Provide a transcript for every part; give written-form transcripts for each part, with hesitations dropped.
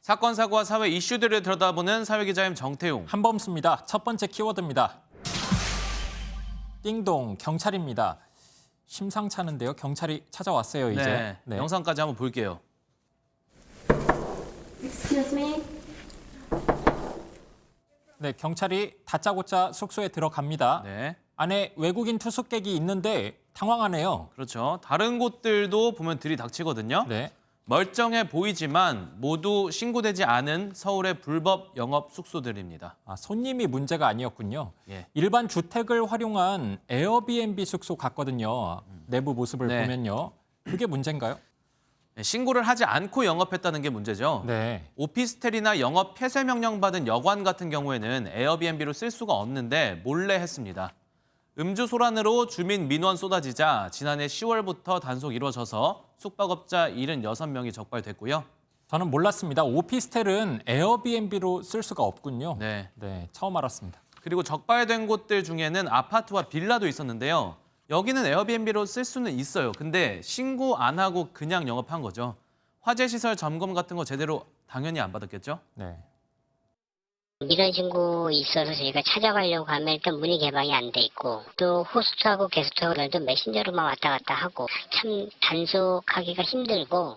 사건, 사고와 사회 이슈들을 들여다보는 사회기자임 정태용. 한범수입니다. 첫 번째 키워드입니다. 띵동, 경찰입니다. 심상찮은데요. 경찰이 찾아왔어요, 이제. 네. 영상까지 한번 볼게요. Excuse me. 네, 경찰이 다짜고짜 숙소에 들어갑니다. 네. 안에 외국인 투숙객이 있는데 당황하네요. 그렇죠. 다른 곳들도 보면 들이닥치거든요. 네. 멀쩡해 보이지만 모두 신고되지 않은 서울의 불법 영업 숙소들입니다. 손님이 문제가 아니었군요. 예. 일반 주택을 활용한 에어비앤비 숙소 같거든요. 내부 모습을 네. 보면요. 그게 문제인가요? 신고를 하지 않고 영업했다는 게 문제죠. 네. 오피스텔이나 영업 폐쇄 명령 받은 여관 같은 경우에는 에어비앤비로 쓸 수가 없는데 몰래 했습니다. 음주 소란으로 주민 민원 쏟아지자 지난해 10월부터 단속 이루어져서 숙박업자 76명이 적발됐고요. 저는 몰랐습니다. 오피스텔은 에어비앤비로 쓸 수가 없군요. 네. 처음 알았습니다. 그리고 적발된 곳들 중에는 아파트와 빌라도 있었는데요. 여기는 에어비앤비로 쓸 수는 있어요. 근데 신고 안 하고 그냥 영업한 거죠. 화재시설 점검 같은 거 제대로 당연히 안 받았겠죠? 네. 이런 신고 있어서 저희가 찾아가려고 하면 일단 문이 개방이 안 돼 있고 또 호스트하고 게스트하고도 메신저로만 왔다 갔다 하고 참 단속하기가 힘들고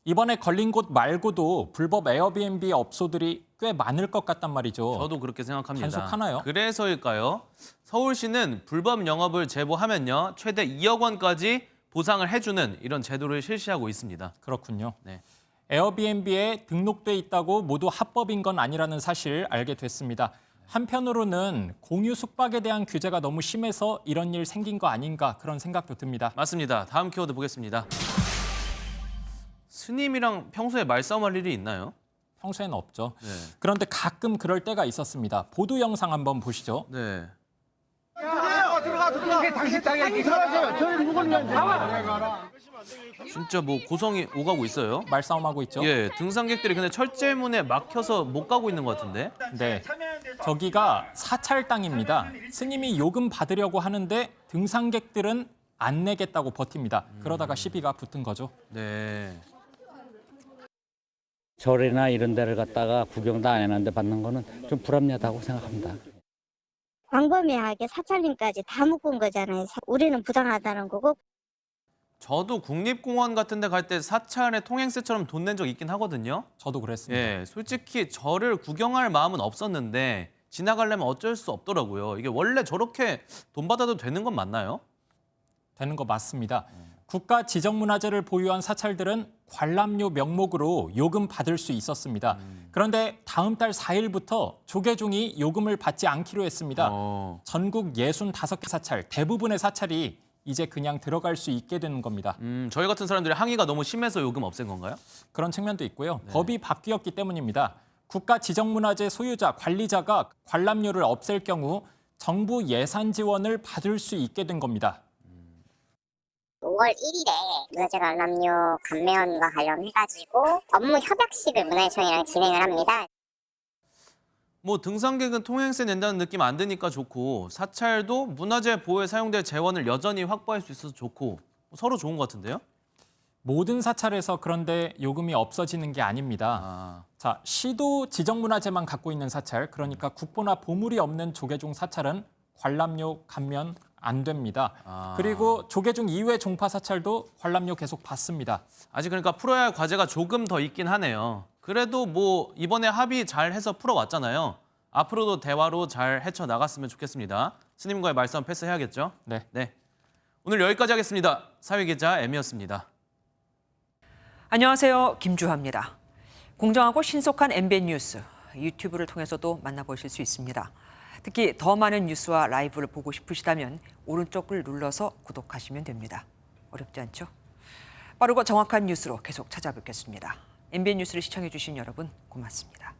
이번에 걸린 곳 말고도 불법 에어비앤비 업소들이 꽤 많을 것 같단 말이죠. 저도 그렇게 생각합니다. 단속하나요? 그래서일까요? 서울시는 불법 영업을 제보하면요. 최대 2억 원까지 보상을 해주는 이런 제도를 실시하고 있습니다. 그렇군요. 네. 에어비앤비에 등록돼 있다고 모두 합법인 건 아니라는 사실 알게 됐습니다. 한편으로는 공유 숙박에 대한 규제가 너무 심해서 이런 일 생긴 거 아닌가 그런 생각도 듭니다. 맞습니다. 다음 키워드 보겠습니다. 스님이랑 평소에 말싸움할 일이 있나요? 평소에는 없죠. 네. 그런데 가끔 그럴 때가 있었습니다. 보도 영상 한번 보시죠. 네. 이게 당신 땅이야. 들어가세요. 저희 묵으면 나와. 진짜 뭐 고성이 오가고 있어요. 말싸움하고 있죠. 예, 등산객들이 근데 철제문에 막혀서 못 가고 있는 것 같은데. 네, 저기가 사찰 땅입니다. 스님이 요금 받으려고 하는데 등산객들은 안 내겠다고 버팁니다. 그러다가 시비가 붙은 거죠. 네. 절이나 이런 데를 갔다가 구경도 안 해놨는데 받는 거는 좀 불합리하다고 생각합니다. 광범위하게 사찰님까지 다 묶은 거잖아요. 우리는 부당하다는 거고. 저도 국립공원 같은 데 갈 때 사찰에 통행세처럼 돈 낸 적 있긴 하거든요. 저도 그랬습니다. 예, 솔직히 절을 구경할 마음은 없었는데 지나가려면 어쩔 수 없더라고요. 이게 원래 저렇게 돈 받아도 되는 건 맞나요? 되는 거 맞습니다. 국가 지정문화재를 보유한 사찰들은 관람료 명목으로 요금 받을 수 있었습니다. 그런데 다음 달 4일부터 조계종이 요금을 받지 않기로 했습니다. 전국 65개 사찰, 대부분의 사찰이 이제 그냥 들어갈 수 있게 되는 겁니다. 저희 같은 사람들이 항의가 너무 심해서 요금 없앤 건가요? 그런 측면도 있고요. 법이 바뀌었기 때문입니다. 국가 지정문화재 소유자, 관리자가 관람료를 없앨 경우 정부 예산 지원을 받을 수 있게 된 겁니다. 5월 1일에 문화재 관람료 감면과 관련해가지고 업무 협약식을 문화유치원이랑 진행을 합니다. 뭐 등산객은 통행세 낸다는 느낌 안 드니까 좋고 사찰도 문화재 보호에 사용될 재원을 여전히 확보할 수 있어서 좋고 서로 좋은 것 같은데요? 모든 사찰에서 그런데 요금이 없어지는 게 아닙니다. 자, 시도 지정문화재만 갖고 있는 사찰, 그러니까 국보나 보물이 없는 조계종 사찰은 관람료 감면 안 됩니다. 그리고 조계종 이외 종파 사찰도 관람료 계속 받습니다. 아직 그러니까 풀어야 할 과제가 조금 더 있긴 하네요. 그래도 뭐 이번에 합의 잘 해서 풀어왔잖아요. 앞으로도 대화로 잘 헤쳐나갔으면 좋겠습니다. 스님과의 말싸움 패스해야겠죠? 네. 오늘 여기까지 하겠습니다. 사회기자 M이었습니다. 안녕하세요. 김주하입니다. 공정하고 신속한 MBN 뉴스, 유튜브를 통해서도 만나보실 수 있습니다. 특히 더 많은 뉴스와 라이브를 보고 싶으시다면 오른쪽을 눌러서 구독하시면 됩니다. 어렵지 않죠? 빠르고 정확한 뉴스로 계속 찾아뵙겠습니다. MBN 뉴스를 시청해주신 여러분 고맙습니다.